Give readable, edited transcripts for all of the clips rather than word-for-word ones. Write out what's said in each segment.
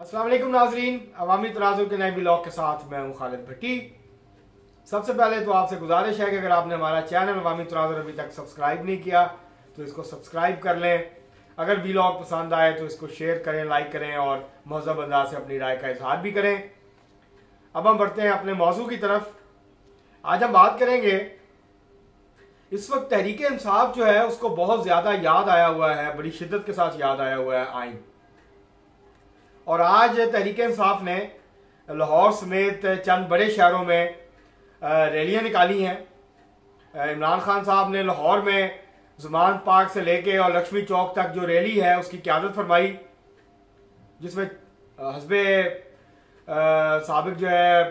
अस्सलाम वालेकुम नाजरीन, अवामी तराजुर के नए ब्लॉग के साथ मैं हूं खालिद भट्टी। सबसे पहले तो आपसे गुजारिश है कि अगर आपने हमारा चैनल अवामी तराजुर अभी तक सब्सक्राइब नहीं किया तो इसको सब्सक्राइब कर लें। अगर ब्लॉग पसंद आए तो इसको शेयर करें, लाइक करें और महज़ब अंदाज से अपनी राय का इजहार भी करें। अब हम बढ़ते हैं अपने मौजू की तरफ। आज हम बात करेंगे, इस वक्त तहरीक इंसाफ जो है उसको बहुत ज़्यादा याद आया हुआ है, बड़ी शिद्दत के साथ याद आया हुआ है आइन। और आज तहरीक इंसाफ ने लाहौर समेत चंद बड़े शहरों में रैलियां निकाली हैं। इमरान खान साहब ने लाहौर में जुमान पार्क से लेके और लक्ष्मी चौक तक जो रैली है उसकी क़यादत फरमाई, जिसमें हस्बे साबिक जो है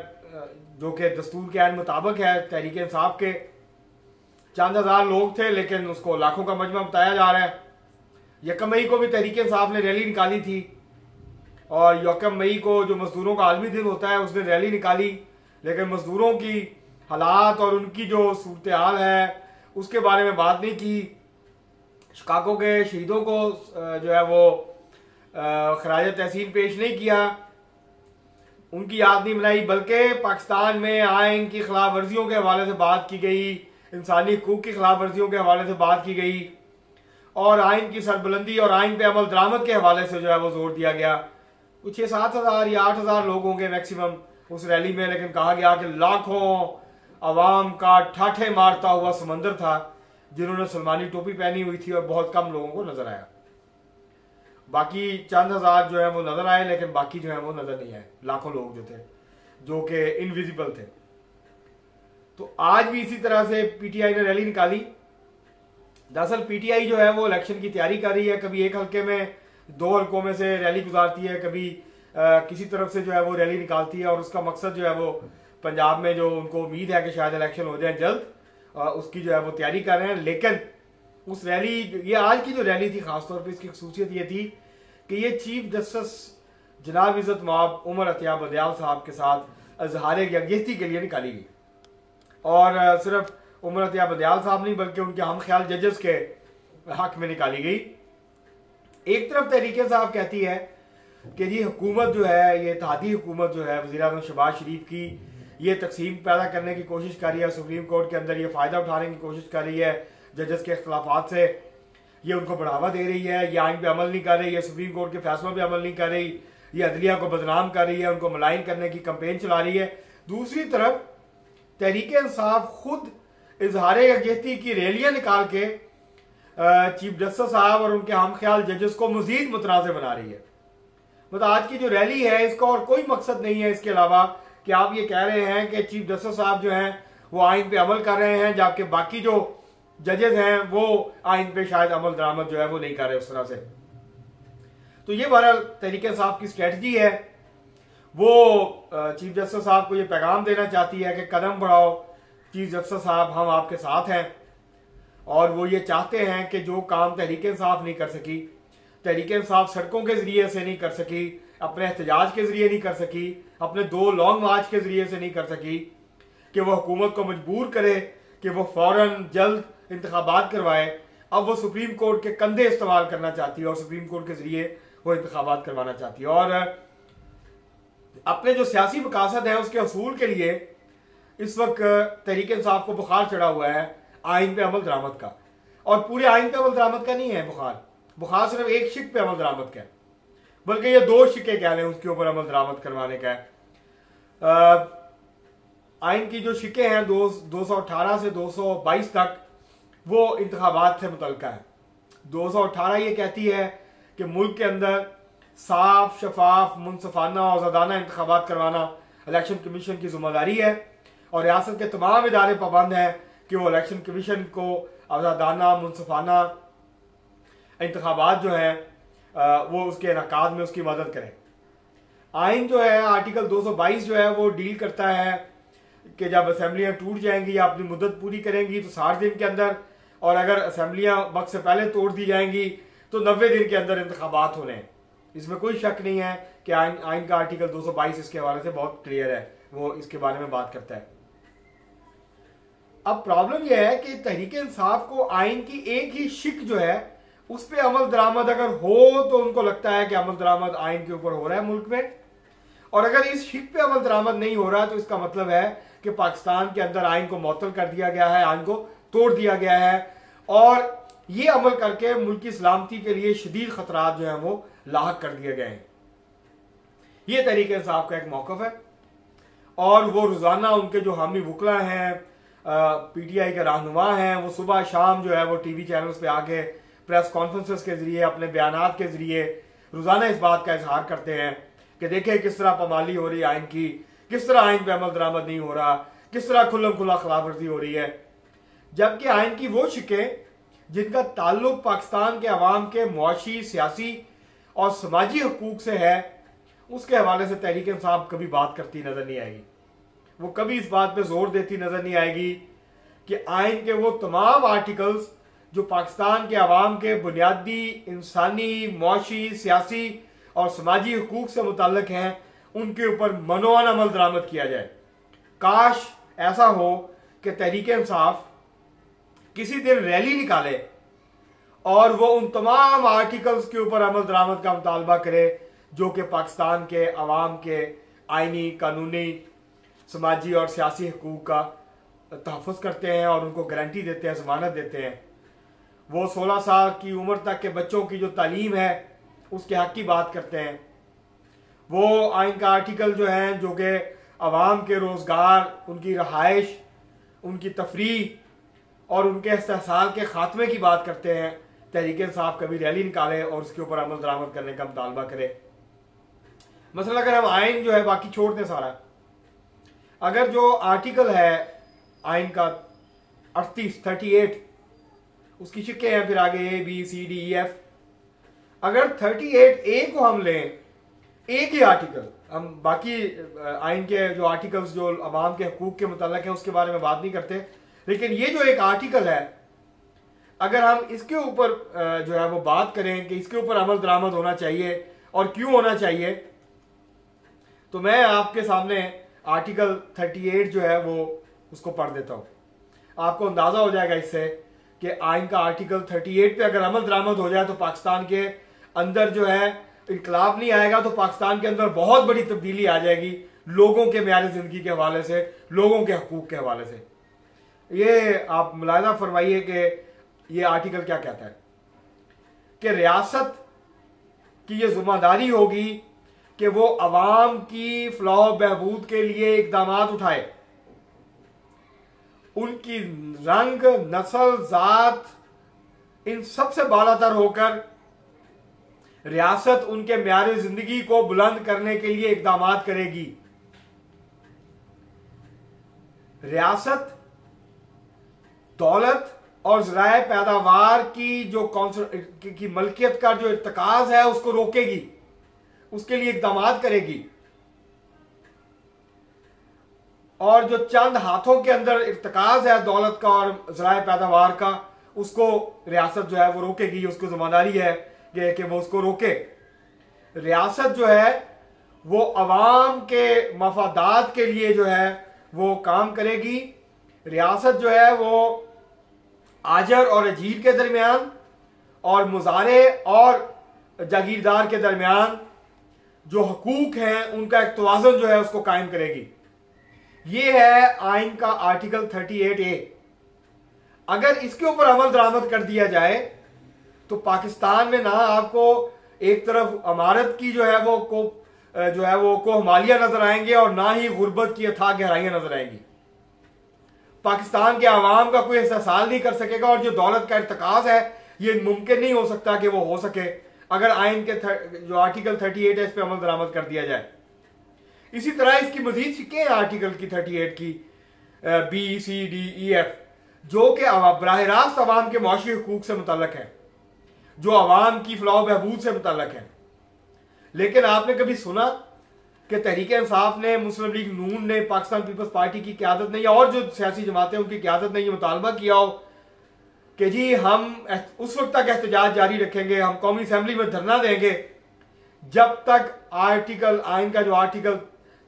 जो कि दस्तूर के आइन मुताबिक है तहरीक इंसाफ के, चंद हज़ार लोग थे लेकिन उसको लाखों का मजमा बताया जा रहा है। 1 मई को भी तहरीक इंसाफ ने रैली निकाली थी और 1 मई को जो मजदूरों का आलमी दिन होता है उस दिन रैली निकाली, लेकिन मजदूरों की हालात और उनकी जो सूरत हाल है उसके बारे में बात नहीं की। शिकागो के शहीदों को जो है वो खराज तहसीन पेश नहीं किया, उनकी याद नहीं मनाई, बल्कि पाकिस्तान में आइन की खिलाफ वर्जियों के हवाले से बात की गई, इंसानी हकूक की खिलाफ वर्जियों के हवाले से बात की गई और आइन की सरबुलंदी और आइन पे अमल दरामद के हवाले से जो है वो जोर दिया गया। कुछ 6-7 हज़ार या 8 हज़ार लोग होंगे मैक्सिमम उस रैली में, लेकिन कहा गया कि लाखों अवाम का ठाठे मारता हुआ समंदर था जिन्होंने सलमानी टोपी पहनी हुई थी और बहुत कम लोगों को नजर आया। बाकी चंद हज़ार जो है वो नजर आए, लेकिन बाकी जो है वो नजर नहीं आए, लाखों लोग जो थे जो कि इनविजिबल थे। तो आज भी इसी तरह से पीटीआई ने रैली निकाली। दरअसल पीटीआई जो है वो इलेक्शन की तैयारी कर रही है, कभी एक हल्के में 2 हल्कों में से रैली गुजारती है, कभी किसी तरफ से जो है वो रैली निकालती है और उसका मकसद जो है वो पंजाब में जो उनको उम्मीद है कि शायद इलेक्शन हो जाए जल्द, उसकी जो है वो तैयारी कर रहे हैं। लेकिन उस रैली, ये आज की जो रैली थी खासतौर पर इसकी खसूसियत ये थी कि ये चीफ जस्टिस जनाब इज़्ज़त माब उमर अतिया बंदियाल साहब के साथ इजहार यकजहती के लिए निकाली गई। और सिर्फ उमर अतिया बंदियाल साहब नहीं बल्कि उनके हम ख्याल जजेस के हक में निकाली गई। एक तरफ तहरीक साहब कहती है कि जी हुकूमत जो है, ये इत्तेहादी हुकूमत जो है वज़ीर आज़म शहबाज शरीफ की, ये तकसीम पैदा करने की कोशिश कर रही है, सुप्रीम कोर्ट के अंदर ये फ़ायदा उठाने की कोशिश कर रही है जजेस के इख्तलाफात से, ये उनको बढ़ावा दे रही है, ये आइन पे अमल नहीं कर रही है, सुप्रीम कोर्ट के फैसलों पे अमल नहीं कर रही, ये अदलिया को बदनाम कर रही है, उनको मलाइन करने की कंपेन चला रही है। दूसरी तरफ तहरीक इंसाफ खुद इजहार यकजहती की रैलियां निकाल के चीफ जस्टिस साहब और उनके हम ख्याल जजेस को मजीद मुतनाज़ बना रही है। मतलब आज की जो रैली है इसका और कोई मकसद नहीं है इसके अलावा कि आप ये कह रहे हैं कि चीफ जस्टिस साहब जो हैं वो आइन पे अमल कर रहे हैं, जबकि बाकी जो जजेस हैं वो आइन पे शायद अमल दरामद जो है वो नहीं कर रहे उस तरह से। तो ये बहरहाल तहरीक इंसाफ की स्ट्रेटजी है। वो चीफ जस्टिस साहब को ये पैगाम देना चाहती है कि कदम बढ़ाओ चीफ जस्टिस साहब, हम आपके साथ हैं। और वो ये चाहते हैं कि जो काम तहरीक इंसाफ नहीं कर सकी, तहरीक इंसाफ सड़कों के जरिए से नहीं कर सकी, अपने एहतजाज के जरिए नहीं कर सकी, अपने 2 लॉन्ग मार्च के जरिए से नहीं कर सकी, कि वो हुकूमत को मजबूर करे कि वो फौरन जल्द इंतखाबात करवाए। अब वो सुप्रीम कोर्ट के कंधे इस्तेमाल करना चाहती है और सुप्रीम कोर्ट के जरिए वो इंतखाबात करवाना चाहती है और अपने जो सियासी मकासद है उसके हसूल के लिए इस वक्त तहरीक इंसाफ को बुखार चढ़ा हुआ है आइन पे अमल दरामद का। और पूरे आइन पे अमल दरामद का नहीं है बुखार सिर्फ एक शिक पे अमल दरामद का है, बल्कि ये 2 शिके कह लें उसके ऊपर अमल दरामद करवाने का है। आइन की जो शिके हैं 218 से 222 तक वो इंतखाबात से मुतल्लिक़ है। 218 ये कहती है कि मुल्क के अंदर साफ, शफाफ, मुनसफाना और आज़ादाना इंतखाबात करवाना इलेक्शन कमीशन की जिम्मेदारी है और रियासत के तमाम इदारे पाबंद हैं कि वो इलेक्शन कमीशन को आज़ादाना, मुनसफाना इंतखाबात जो है वो उसके इनेकाद में उसकी मदद करें। आइन जो है आर्टिकल 222 जो है वो डील करता है कि जब असेंबलियां टूट जाएंगी या अपनी मुद्दत पूरी करेंगी तो 60 दिन के अंदर, और अगर असेंबलियां वक्त से पहले तोड़ दी जाएंगी तो 90 दिन के अंदर इंतखाबात होने हैं। इसमें कोई शक नहीं है कि आइन का आर्टिकल 222 इसके हवाले से बहुत क्लियर है, वो इसके बारे में बात करता है। अब प्रॉब्लम यह है कि तहरीक इंसाफ को आइन की एक ही शिक जो है उस पर अमल दरामद अगर हो तो उनको लगता है कि अमल दरामद आइन के ऊपर हो रहा है मुल्क में, और अगर इस शिक पे अमल दरामद नहीं हो रहा तो इसका मतलब है कि पाकिस्तान के अंदर आइन को मुअत्तल कर दिया गया है, आइन को तोड़ दिया गया है, और ये अमल करके मुल्क की सलामती के लिए शदीद खतरात जो हैं वो लाहक कर दिए गए हैं। ये तहरीक इंसाफ का एक मौक़िफ़ है, और वो रोज़ाना उनके जो हामी वकला हैं, PTI के रहनुमा हैं, वो सुबह शाम जो है वो TV चैनल्स पे आके प्रेस कॉन्फ्रेंसेस के ज़रिए, अपने बयानात के ज़रिए रोज़ाना इस बात का इजहार करते हैं कि देखें किस तरह पामाली हो रही है आइन की, किस तरह आइन पे अमल दरामद नहीं हो रहा, किस तरह खुल्लम खुला खिलाफ वर्जी हो रही है। जबकि आइन की वो शिकें जिनका ताल्लुक पाकिस्तान के अवाम के मुआशी, सियासी और समाजी हकूक से है, उसके हवाले से तहरीक इंसाफ कभी बात करती नजर नहीं आएगी। वो कभी इस बात पे जोर देती नजर नहीं आएगी कि आइन के वो तमाम आर्टिकल्स जो पाकिस्तान के अवाम के बुनियादी इंसानी, मुआशी, सियासी और समाजी हकूक से मुताल्लिक हैं, उनके ऊपर मनोअन अमल दरामद किया जाए। काश ऐसा हो कि तहरीक इंसाफ किसी दिन रैली निकाले और वो उन तमाम आर्टिकल्स के ऊपर अमल दरामद का मुतालबा करे जो कि पाकिस्तान के अवाम के आइनी, कानूनी, समाजी और सियासी हकूक का तहफ़्फ़ुज़ करते हैं और उनको गारंटी देते हैं, ज़मानत देते हैं। वो 16 साल की उम्र तक के बच्चों की जो तालीम है उसके हक़ की बात करते हैं। वो आइन का आर्टिकल जो हैं जो कि अवाम के रोज़गार, उनकी रहाइश, उनकी तफरीह और उनके इस्तेहसाल के खात्मे की बात करते हैं। तहरीक इंसाफ कभी रैली निकाले और उसके ऊपर अमल दरामद करने का मुतालबा करे। मसला अगर हम आइन जो है बाकी छोड़ दें सारा, अगर जो आर्टिकल है आइन का 38 उसकी शिक्के हैं, फिर आगे A, B, C, D, E, F, अगर 38A को हम लें, एक ही आर्टिकल, हम बाकी आइन के जो आर्टिकल्स जो अवाम के हकूक के मुताल्लिक है उसके बारे में बात नहीं करते, लेकिन ये जो एक आर्टिकल है अगर हम इसके ऊपर जो है वो बात करें कि इसके ऊपर अमल दरामद होना चाहिए और क्यों होना चाहिए, तो मैं आपके सामने आर्टिकल 38 जो है वो उसको पढ़ देता हूँ। आपको अंदाजा हो जाएगा इससे कि आइन का आर्टिकल 38 पे अगर अमल दरामद हो जाए तो पाकिस्तान के अंदर जो है इनकलाब नहीं आएगा, तो पाकिस्तान के अंदर बहुत बड़ी तब्दीली आ जाएगी लोगों के म्यार जिंदगी के हवाले से, लोगों के हकूक के हवाले से। ये आप मुलाहिजा फरमाइए कि ये आर्टिकल क्या कहता है कि रियासत की ये जिम्मेदारी होगी कि वो अवाम की फलाह बहबूद के लिए इकदाम उठाए, उनकी रंग, नस्ल, जात, इन सबसे बालातर होकर रियासत उनके म्यार जिंदगी को बुलंद करने के लिए इकदाम करेगी। रियासत दौलत और ज़राए पैदावार की जो की मलकियत का जो इर्तिकाज है उसको रोकेगी, उसके लिए इकदाम करेगी, और जो चंद हाथों के अंदर इर्तिकाज है दौलत का और ज़राए पैदावार का, उसको रियासत जो है वो रोकेगी। उसको जिम्मेदारी है कि वो उसको रोके। रियासत जो है वो अवाम के मफादात के लिए जो है वो काम करेगी। रियासत जो है वो आजर और अजीर के दरमियान और मुजारे और जागीरदार के दरमियान जो हकूक हैं उनका एक तवाज़ुन जो है उसको कायम करेगी। ये है आइन का आर्टिकल 38A। अगर इसके ऊपर अमल दरामद कर दिया जाए तो पाकिस्तान में ना आपको एक तरफ अमारत की जो है वो कोहमालियां नजर आएंगे और ना ही गुर्बत की अथाह गहराइयां नजर आएंगी। पाकिस्तान के अवाम का कोई एहसास नहीं कर सकेगा, और जो दौलत का इर्तिकाज है ये मुमकिन नहीं हो सकता कि वो हो सके अगर आइन के जो आर्टिकल 38 है इस पर अमल दरामद कर दिया जाए। इसी तरह इसकी मजीद शिकें आर्टिकल की 38 की B, C, D, E, F, जो कि बराह रास्त अवाम के मुआशी हकूक से मुतल्लक है, जो अवाम की फलाह बहबूद से मुतल्लक है। लेकिन आपने कभी सुना कि तहरीक इंसाफ ने, मुस्लिम लीग नून ने, पाकिस्तान पीपल्स पार्टी की क़यादत ने या और जो सियासी जमातें उनकी क़यादत ने यह मुतालबा किया हो कि जी हम उस वक्त तक एहतजाज जारी रखेंगे, हम कौमी असम्बली में धरना देंगे जब तक आइन का जो आर्टिकल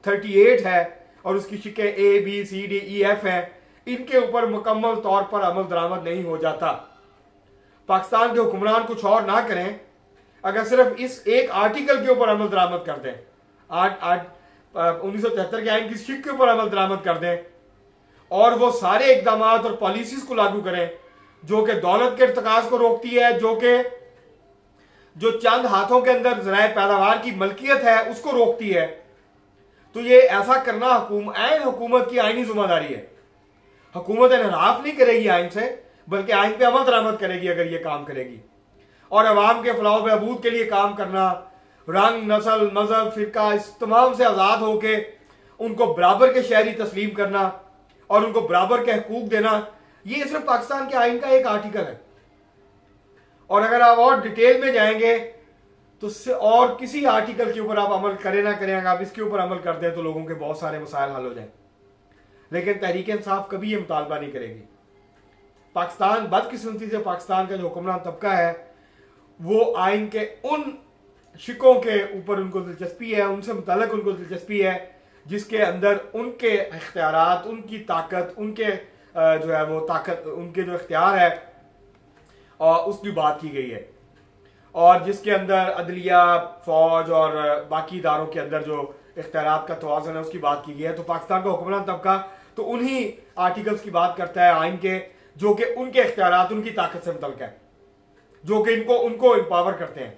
38 है और उसकी शिकें A, B, C, D, E, F हैं, इनके ऊपर मुकम्मल तौर पर अमल दरामद नहीं हो जाता। पाकिस्तान के हुक्मरान कुछ और ना करें, अगर सिर्फ इस एक आर्टिकल के ऊपर अमल दरामद कर दें, 1973 के आइन की शिक के ऊपर अमल दरामद कर दें और वो सारे इकदाम और पॉलिसीज को लागू करें जो कि दौलत के इर्तिकाज को रोकती है, जो चंद हाथों के अंदर ज़राए पैदावार की मलकियत है उसको रोकती है, तो ये ऐसा करना आइन हुकूमत की आइनी जिम्मेदारी है। हुकूमत इनहराफ नहीं करेगी आइन से, बल्कि आइन पे अमल दरामद करेगी अगर ये काम करेगी। और अवाम के फलाह बहबूद के लिए काम करना, रंग, नस्ल, मजहब, फिरका, इस तमाम से आज़ाद होके उनको बराबर के शहरी तस्लीम करना और उनको बराबर के हकूक देना, ये सिर्फ पाकिस्तान के आइन का एक आर्टिकल है। और अगर आप और डिटेल में जाएंगे तो और किसी आर्टिकल के ऊपर आप अमल करें ना करें, अगर आप इसके ऊपर अमल कर दें तो लोगों के बहुत सारे मसाइल हल हो जाए। लेकिन तहरीक इंसाफ कभी ये मुतालबा नहीं करेगी। पाकिस्तान, बदकिस्मती से पाकिस्तान का जो हुक्मरान तबका है वो आइन के उन शिकों के ऊपर उनको दिलचस्पी है, उनसे मुतल्लिक उनको दिलचस्पी है जिसके अंदर उनके इख्तियारात, उनकी ताकत, उनके जो है वो ताकत, उनके जो इख्तियार है और उसकी बात की गई है, और जिसके अंदर अदलिया, फौज और बाकी इदारों के अंदर जो इख्तियारात का तवाज़ुन है उसकी बात की गई है। तो पाकिस्तान का हुक्मरान तबका तो उन्हीं आर्टिकल्स की बात करता है आइन के जो कि उनके इख्तियारात, उनकी ताकत से मुतल्लिक है, जो कि उनको एम्पावर करते हैं।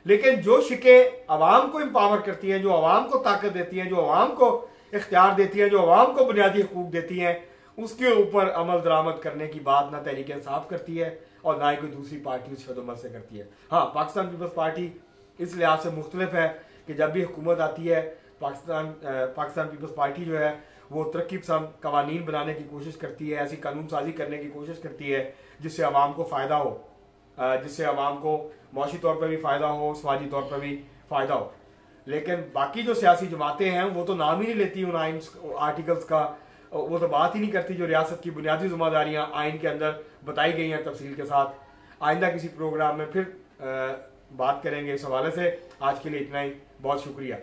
लेकिन जो शिकें अवाम को एम्पावर करती हैं, जो अवाम को ताकत देती हैं, जो अवाम को इख्तियार देती हैं, जो अवाम को बुनियादी हकूक देती हैं, उसके ऊपर अमल दरामद करने की बात ना तहरीक इंसाफ करती है और ना ही कोई दूसरी पार्टी उस हदोमत से करती है। हाँ, पाकिस्तान पीपल्स पार्टी इस लिहाज से मुख्तलिफ है कि जब भी हुकूमत आती है पाकिस्तान पीपल्स पार्टी जो है वो तरक्की पसंद कवानीन बनाने की कोशिश करती है, ऐसी कानून साजी करने की कोशिश करती है जिससे अवाम को फ़ायदा हो, जिससे अवाम को मौशी तौर पर भी फ़ायदा हो, समाजी तौर पर भी फ़ायदा हो। लेकिन बाकी जो सियासी जमातें हैं वो तो नाम ही नहीं लेती उन आइन आर्टिकल्स का, वो तो बात ही नहीं करती जो रियासत की बुनियादी जिम्मेदारियाँ आइन के अंदर बताई गई हैं तफसील के साथ। आइंदा किसी प्रोग्राम में फिर बात करेंगे इस हवाले से। आज के लिए इतना ही, बहुत शुक्रिया।